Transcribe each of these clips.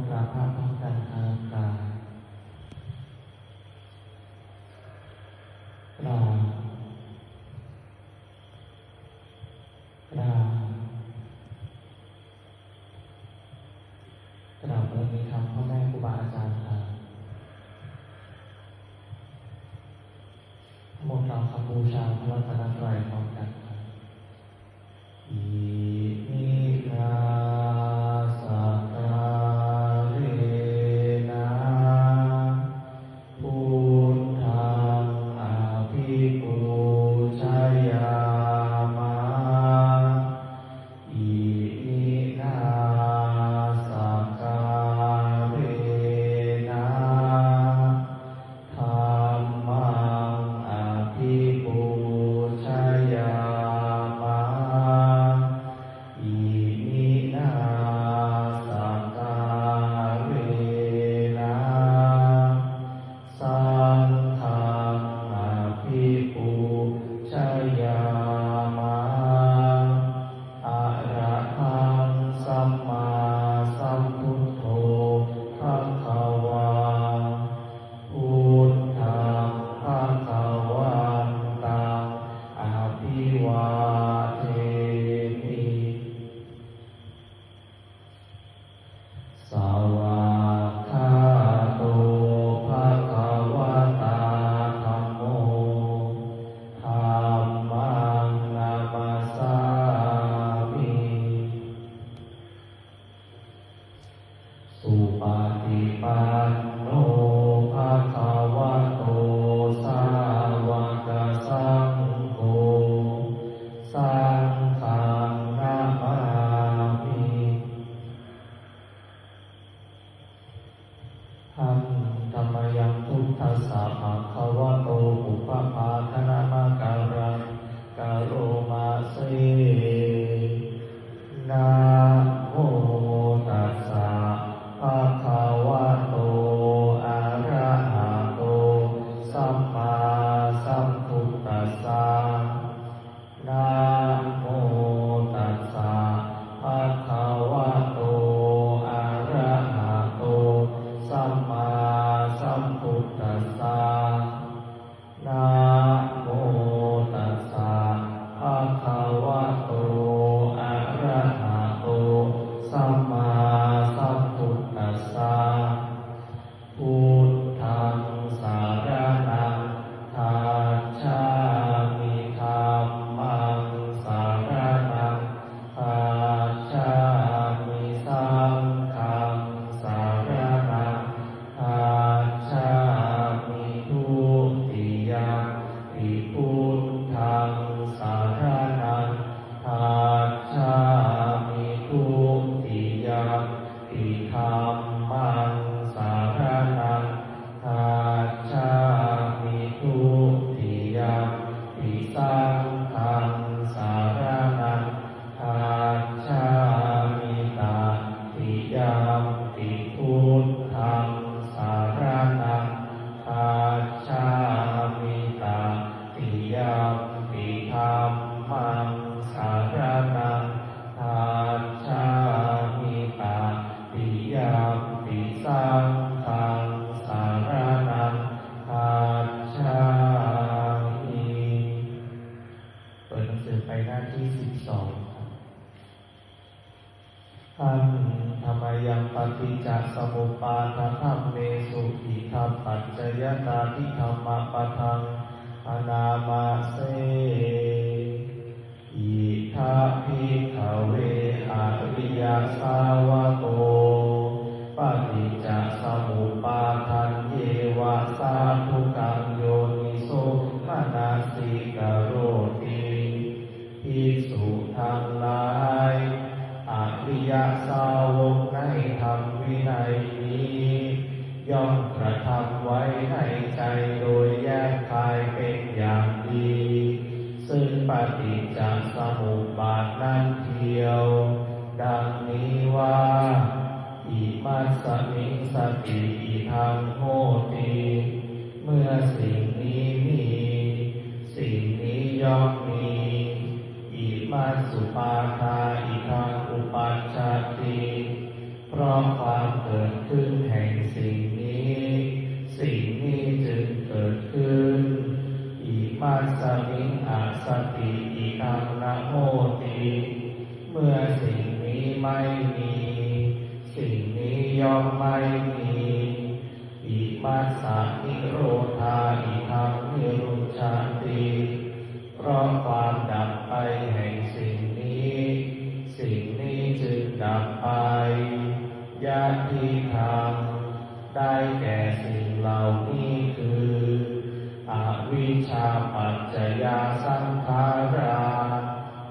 กราบพระพร้อมกันทางกายกราบกราบกราบเลยมีธรรมพ่อแม่ครูบาอาจารย์ครับหมดเราคำบูชาพระรัตนตรัยพร้อมกันครับอิมินาสักการะพุทธังอภิปูชยามะอิมินาสักการะธัมมังอภิปูชยามะอิมินาสักการะสังฆังอภิปูชยามะอะระหังสัมมาสัมพุทโธภะคะวาพุทธังภะคะวันตังอภิวาเทมิสวากขาโตภะคะวะตาธัมโมธัมมังนามัสสามิสุปฏิปันโนภะคะวะโตสาวกสังโฆสังฆังนามามิหังธัมมยังพุทธัสสะภะคะวะโตปุพพภาคณมะการังกะโรมาเสนะโมตัสสะภะคะวะโตอะระหะโตสัมมาสัมพุทธัสสะนะโมตัสสะภะคะวะโตอะระหะโตสัมมาสัมพุทธัสสะนะโมตัสสะภะคะวะโตอะระหะโตสัมมาสัมพุทธัสสะพุทธังสารนังคัจฉามิธัมมังสารนังคัจฉามิสังฆังสารนังคัจฉามิทุติยมปิพุทธังสารนังคัจฉามิทุติยมปิธัมมังสารนังคัจฉามิทุติยมปิสังฆังสารนังคัจฉามิตติยมปิพุทธังสารนังคัจฉามิตติยมปิธัมมังสารนังคัจฉามิตติยมปิสังฆังสารนังคัจฉามิเปิดหนังสือไปหน้าที่12ครับทันธรรมยังปฏิจจสมุปบาทธัมเมสุอิทัปปัจจยตาทิธัมมะปะทังอนามาเสอิทัพพิขเวอริยสาวโกปฏิจจสมุปบาทันเยวะสาธุกังโยนิโสมนสิกโรติภิกษุทั้งหลายอริยสาวกในธรรมวินัยนี้ย่อมกระทำไว้ในใจโดยแยกคายเป็นอย่างดีซึ่งปฏิจจสมุปบาทนั้นเทียวดังนี้ว่าอิมัสสมิงสติอิทังโหติเมื่อสิ่งนี้มีสิ่งนี้ย่อมมีอิมัสสุปาทาอิทังอุปัชฌติเพราะความเกิด มิงอาสติอิทังนะโมติเมื่อสิ่งนี้ไม่มีสิ่งนี้ย่อมไม่มีอิมัสสะนิโรธาอิทังนิรุชฌาติเพราะความดับไปแห่งสิ่งนี้สิ่งนี้จึงดับไปยะทิทังได้แก่สิ่งเหล่านี้คืออวิชชาปัจจยาสังขารา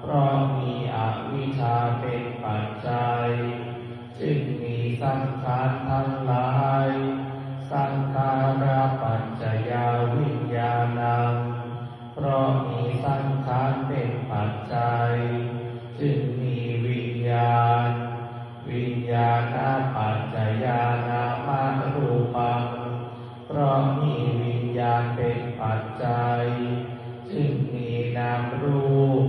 เพราะมีอวิชชาเป็นปัจจัยจึงมีสังขารทั้งหลายสังขาราปัจจยาวิญญาณังเพราะมีสังขารเป็นปัจจัยจึงมีวิญญาณวิญญาณปัจจยานามรูปังเพราะมีวิญญาณเป็นปัจจัยจึงมีนามรูป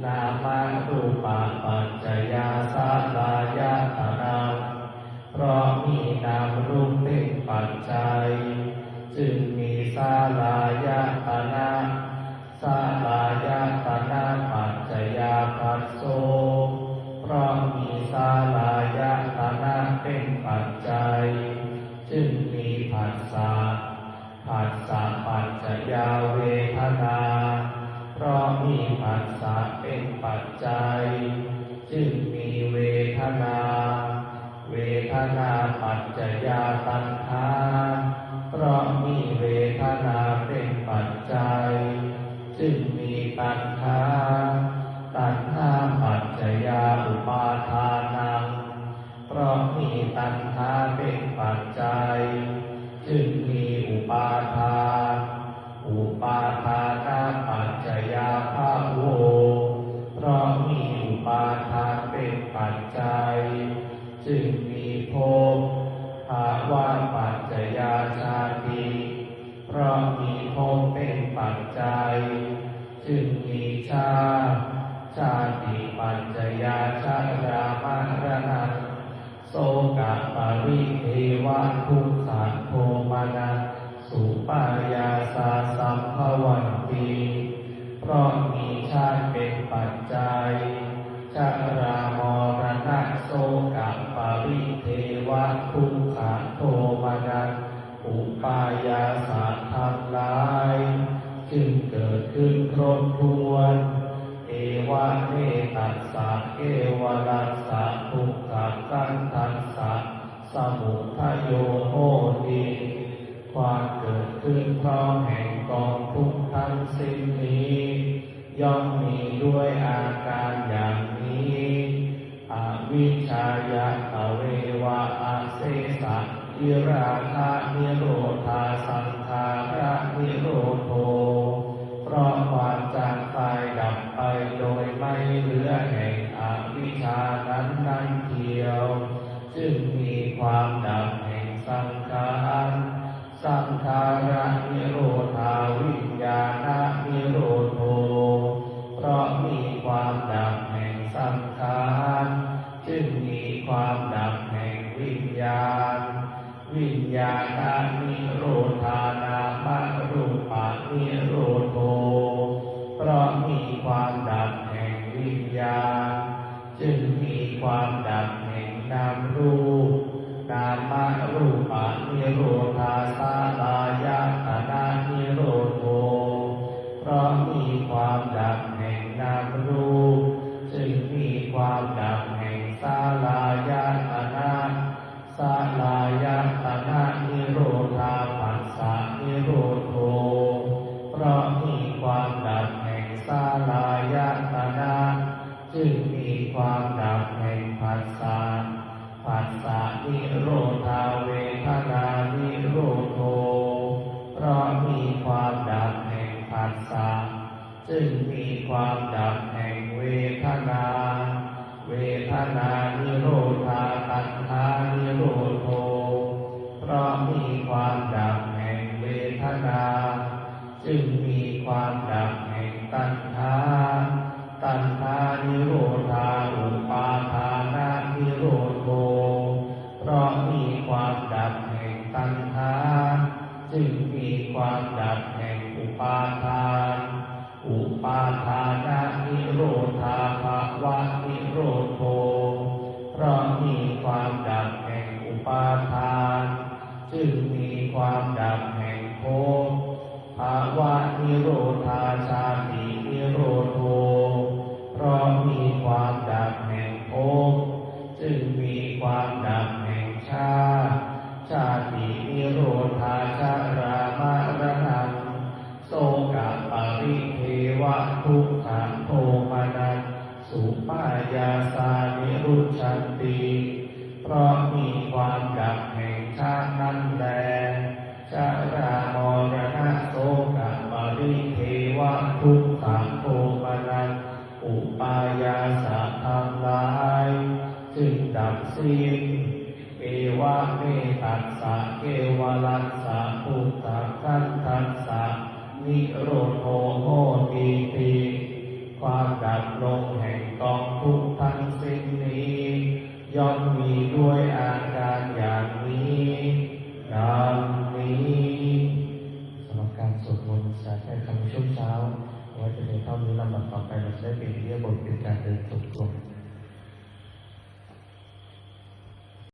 นามรูปปัจจยาสลายตนะเพราะมีนามรูปเป็นปัจจัยจึงมีสลายตนะสลายตนะปัจจยาภัสโสเพราะมีสลายตนะเป็นปัจจัยจึงมีผัสสะผัสสะปัจจยาเวทนาเพราะมีผัสสะเป็นปัจจัยจึงมีเวทนาเวทนาปัจจยาตัณหาเพราะมีเวทนาเป็นปัจจัยจึงมีตัณหาตัณหาปัจจยาอุปาทานังเพราะมีตัณหาเป็นปัจจัยจึงมีอุปาทานอุปาทานาปัจจยาภาโวเพราะมีอุปาทานเป็นปัจจัยจึงมีภพภาวะปัจจยาชาติเพราะมีภพเป็นปัจจัยจึงมีชาติชาติปัจจยาชรามรณะโสกปริเทวะทุกขโทมนัสสุปายาสาสัมภวันติเพราะมีชาติเป็นปัจจัยชรามรณะโสกปริเทวะทุกขโทมนัสอุปายาสาทั้งหลายจึงเกิดขึ้นครบถ้วนเอวะเมตัสสะเอวะรัสสะทุกขกันทัสสะสมุทัยโยโหติความเกิดขึ้นพร้อมแห่งกองทุกข์ทั้งสิ้นนี้ย่อมมีด้วยอาการอย่างนี้อวิชชายะเววะอาเสสะอิราคะนิโรธาสังขาระนิโรโธเพราะความจางคลายดับไปโดยไม่เหลือแห่งอวิชชานั้นเทียวจึงมีความดับแห่งสังขารสังขาระนิโรธาวิญญาณนิโรโธเพราะมีความดับแห่งสังขารจึงมีความดับแห่งวิญญาณวิญญาณนิโรธานามรูปะนิโรโธเพราะมีความดับแห่งวิญญาณจึงมีความดับแห่งนามรูปนามรูปะนิโรธาสลายตนะนิโรโธเพราะมีความดับแห่งนามรูปจึงมีความดับแห่งสลายตนะสลายตนะนิโรธาปัสสะนิโรโธเพราะมีความดับแห่งสลายตนะจึงมีความดับแห่งผัสสะผัสสะนิโรธาเวทนานิโรโธเพราะมีความดับแห่งผัสสะจึงมีความดับแห่งเวทนาเวทนานิโรธาตัณหานิโรโธเพราะมีความดับแห่งเวทนาจึงมีความดับแห่งตัณหาตัณหานิโรธาอุปาทานานิโรโธเพราะมีความดับแห่งตัณหาจึงมีความดับแห่งอุปาทาน ทุกขโทมานัสสุปายาสานิรุชชันติเพราะมีความดับแห่งชาตินั้นแลชรามรณะโสกปริเทวะทุกขโทมานัสอุปายาสะทั้งหลายจึงดับสิ้นเอวะเมตัสสะเกวลัสสะพุทธคันทัสสะนิโรโธโหติติความดับลงแห่งกองทุกข์ทั้งสิ้นนี้ย่อมมีด้วยอาการอย่างนี้ดังนี้สำหรับการสวดมนต์สาธยายธรรมช่วงเช้าไว้จะเป็นเท่านี้ลำดับต่อไปเราจะได้เป็นเรื่องบทเป็นการเดินจงกรม